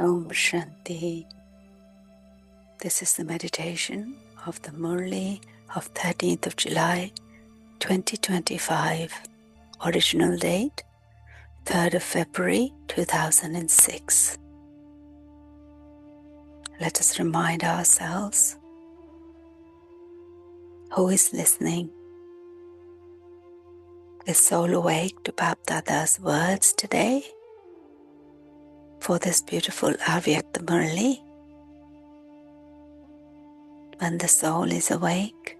Om Shanti. This is the meditation of the Murli of 13th of July 2025. Original date 3rd of February 2006. Let us remind ourselves who is listening. Is soul awake to Bap Dada's words today? For this beautiful Avyakta Murli, when the soul is awake,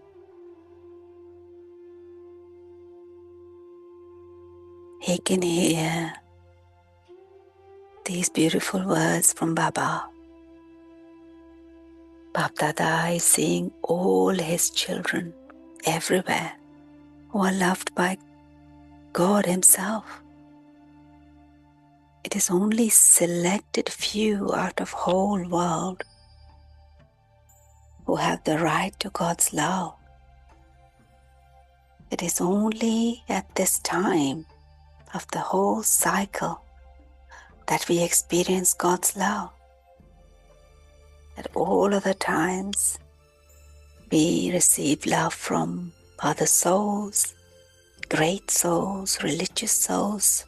he can hear these beautiful words from Baba. Bap Dada is seeing all his children everywhere who are loved by God Himself. It is only selected few out of whole world who have the right to God's love. It is only at this time of the whole cycle that we experience God's love. At all other times we receive love from other souls, great souls, religious souls.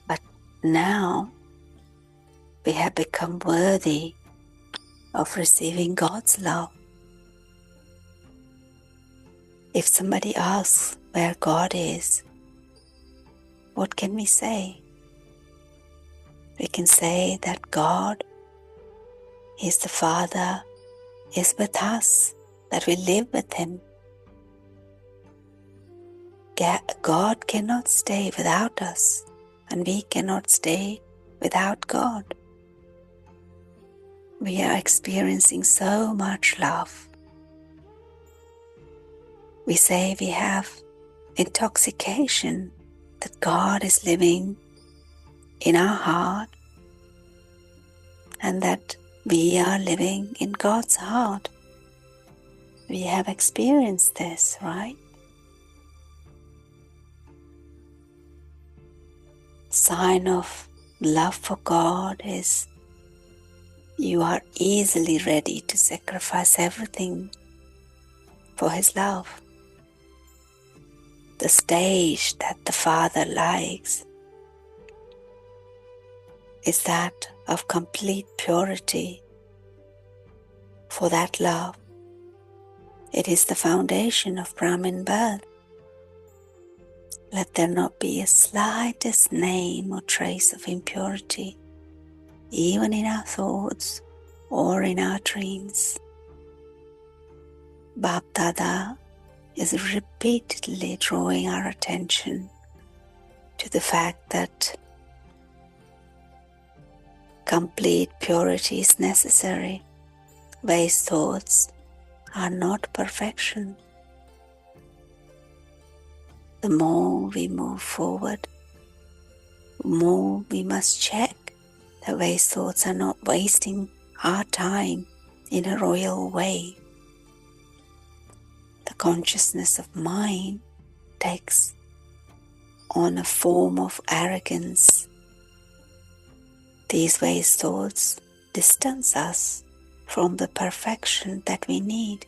But now we have become worthy of receiving God's love. If somebody asks where God is, what can we say? We can say that God is the Father, is with us, that we live with Him. God cannot stay without us, and we cannot stay without God. We are experiencing so much love. We say we have intoxication, that God is living in our heart and that we are living in God's heart. We have experienced this, right? Sign of love for God is you are easily ready to sacrifice everything for His love. The stage that the Father likes is that of complete purity. For that love, it is the foundation of Brahmin birth. Let there not be a slightest name or trace of impurity, even in our thoughts or in our dreams. Bap Dada is repeatedly drawing our attention to the fact that complete purity is necessary. Waste thoughts are not perfection. The more we move forward, the more we must check that waste thoughts are not wasting our time in a royal way. The consciousness of mind takes on a form of arrogance. These waste thoughts distance us from the perfection that we need,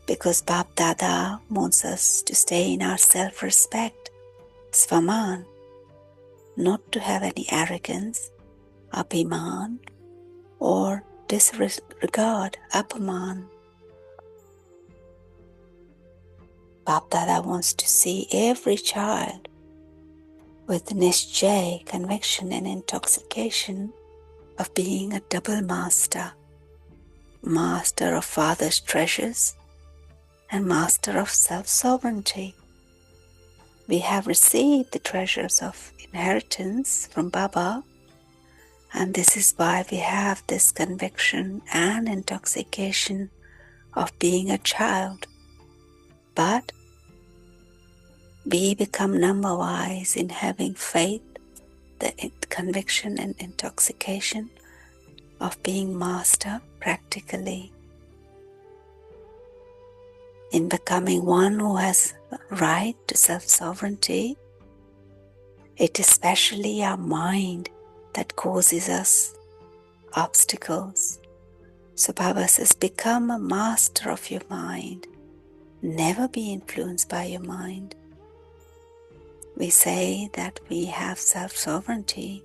because Bap Dada wants us to stay in our self-respect, Svaman, not to have any arrogance, Abhiman, or disregard, Apaman. Bap Dada wants to see every child with Nishjay, conviction and intoxication of being a double master, master of Father's treasures and master of self-sovereignty. We have received the treasures of inheritance from Baba, and this is why we have this conviction and intoxication of being a child. But we become number-wise in having faith, the conviction and intoxication of being master practically. In becoming one who has right to self-sovereignty, It is especially our mind that causes us obstacles. So Baba says, become a master of your mind. Never be influenced by your mind. We say that we have self-sovereignty.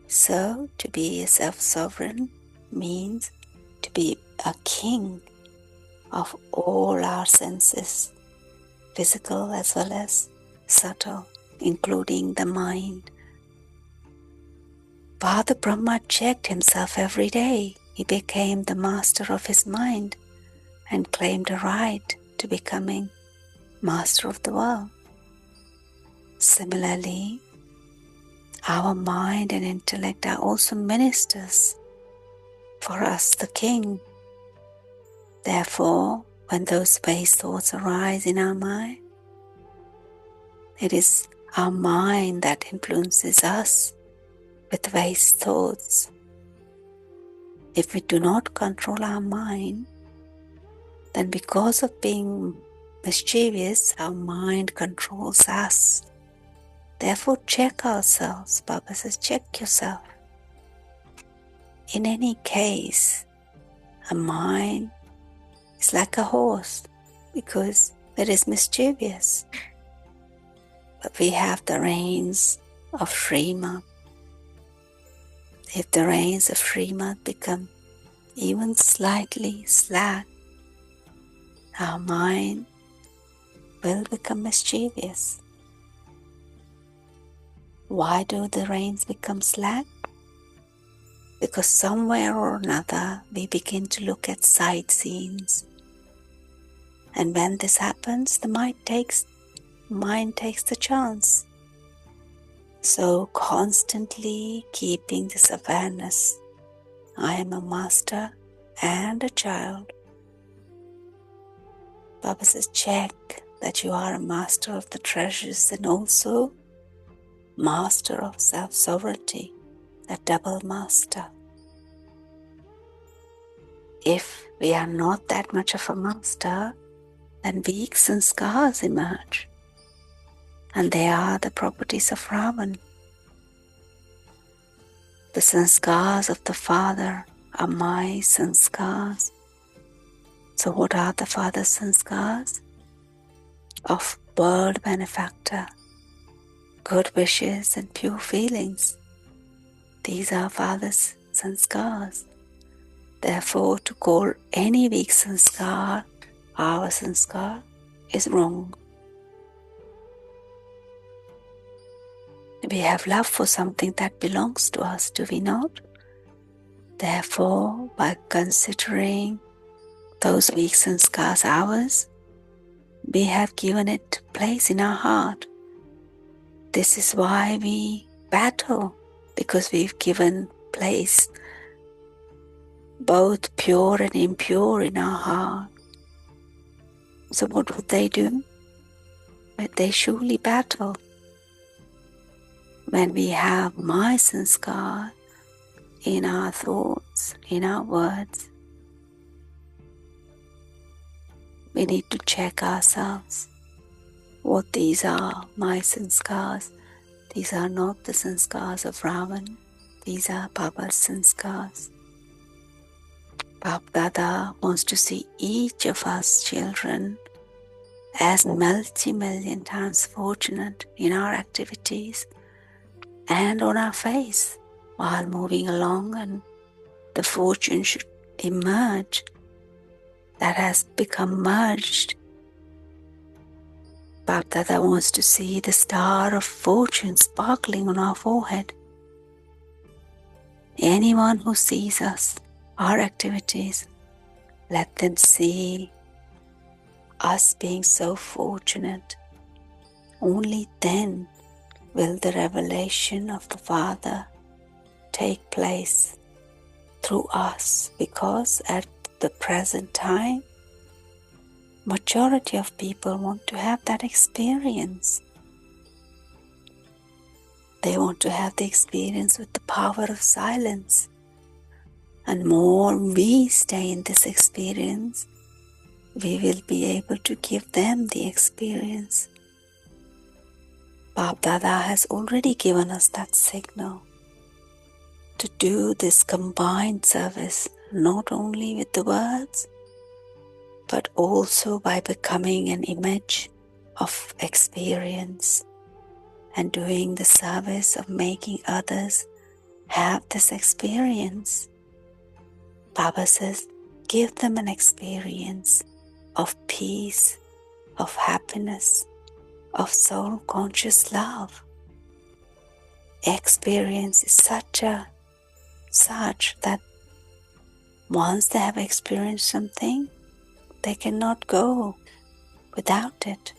So to be a self-sovereign means to be a king of all our senses, physical as well as subtle, including the mind. Father Brahma checked himself every day. He became the master of his mind and claimed a right to becoming master of the world. Similarly, our mind and intellect are also ministers for us, the king. Therefore, when those base thoughts arise in our mind, it is our mind that influences us with base thoughts. If we do not control our mind, then because of being mischievous, our mind controls us. Therefore, check ourselves. Baba says, check yourself. In any case, a mind is like a horse because it is mischievous. But we have the reins of Srimad. If the reins of Srimad become even slightly slack, our mind will become mischievous. Why do the reins become slack? Because somewhere or another we begin to look at sightseeings. And when this happens, the mind takes the chance. So constantly keeping this awareness, I am a master and a child. Baba says, check that you are a master of the treasures and also master of self-sovereignty, a double master. If we are not that much of a master, then weak sanskars emerge. And they are the properties of Ravan. The sanskars of the father are my sanskars. So what are the father's sanskars? Of world benefactor, good wishes and pure feelings. These are father's sanskars. Therefore, to call any weak sanskar our sanskar is wrong. We have love for something that belongs to us, do we not? Therefore, by considering those weak sanskars ours, we have given it place in our heart. This is why we battle, because we've given place both pure and impure in our heart. So what would they do? They surely battle. When we have my sanskar in our thoughts, in our words, we need to check ourselves. What these are, my sanskars. These are not the sanskars of Ravan. These are Baba's sanskars. Baba Dada wants to see each of us children as multi-million times fortunate in our activities and on our face while moving along, and the fortune should emerge that has become merged. Baba Dada wants to see the star of fortune sparkling on our forehead. Anyone who sees us, our activities, let them see us being so fortunate. Only then will the revelation of the Father take place through us, because at the present time, majority of people want to have that experience. They want to have the experience with the power of silence. And more we stay in this experience, we will be able to give them the experience. Bab Dada has already given us that signal to do this combined service, not only with the words, but also by becoming an image of experience and doing the service of making others have this experience. Baba says, give them an experience of peace, of happiness, of soul conscious love. Experience is such that once they have experienced something, they cannot go without it.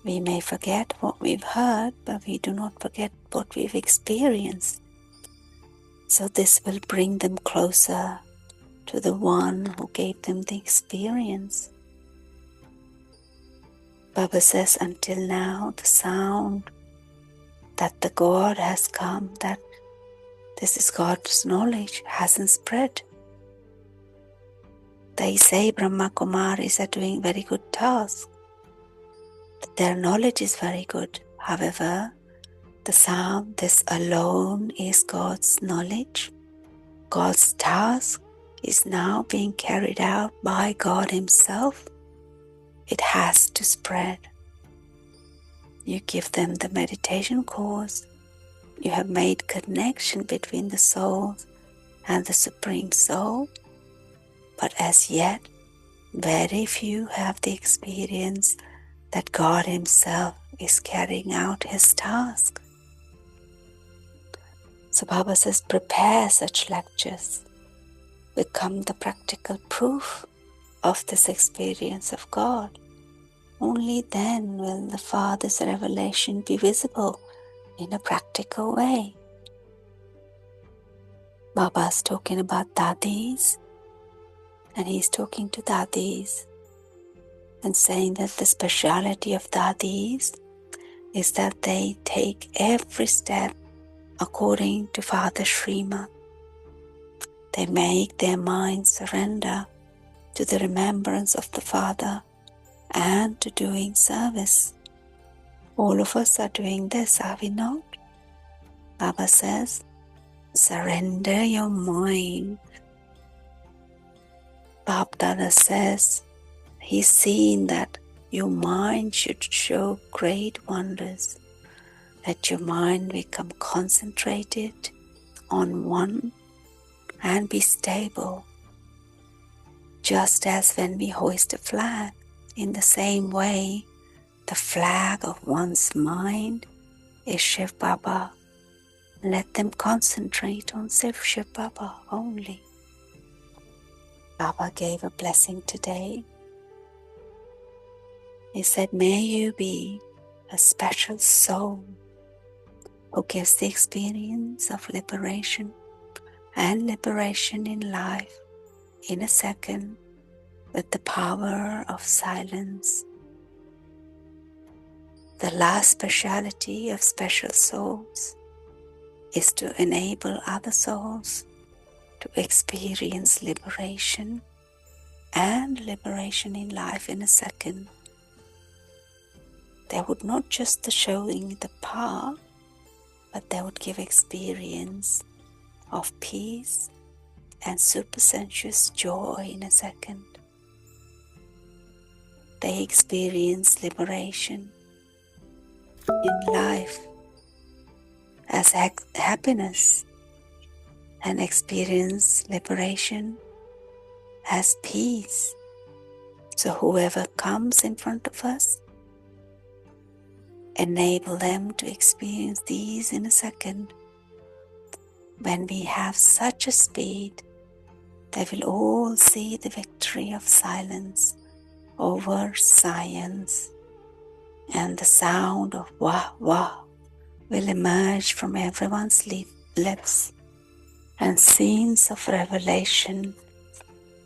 We may forget what we've heard, but we do not forget what we've experienced. So this will bring them closer to the one who gave them the experience. Baba says, until now, the sound that the God has come, that this is God's knowledge, hasn't spread. They say Brahma Kumaris are doing very good task. Their knowledge is very good. However, the sound, this alone is God's knowledge. God's task is now being carried out by God Himself. It has to spread. You give them the meditation course. You have made connection between the soul and the Supreme Soul. But as yet, very few have the experience that God Himself is carrying out His task. So Baba says, prepare such lectures. Become the practical proof of this experience of God. Only then will the Father's revelation be visible in a practical way. Baba is talking about dadis, and he's talking to dadis and saying that the speciality of dadis is that they take every step according to Father Srimad. They make their minds surrender to the remembrance of the Father and to doing service. All of us are doing this, are we not? Baba says, surrender your mind. Bab Dada says, he's seen that your mind should show great wonders. Let your mind become concentrated on one and be stable. Just as when we hoist a flag, in the same way, the flag of one's mind is Shiv Baba. Let them concentrate on Shiv Baba only. Baba gave a blessing today. He said, may you be a special soul who gives the experience of liberation and liberation in life in a second with the power of silence. The last speciality of special souls is to enable other souls to experience liberation and liberation in life in a second. They would not just showing the path, but they would give experience of peace and supersensuous joy in a second. They experience liberation in life as happiness and experience liberation as peace. So whoever comes in front of us, enable them to experience these in a second. When we have such a speed, they will all see the victory of silence over science, and the sound of wah wah will emerge from everyone's lips, and scenes of revelation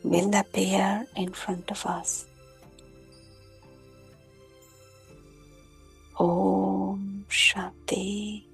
will appear in front of us. Om Shanti.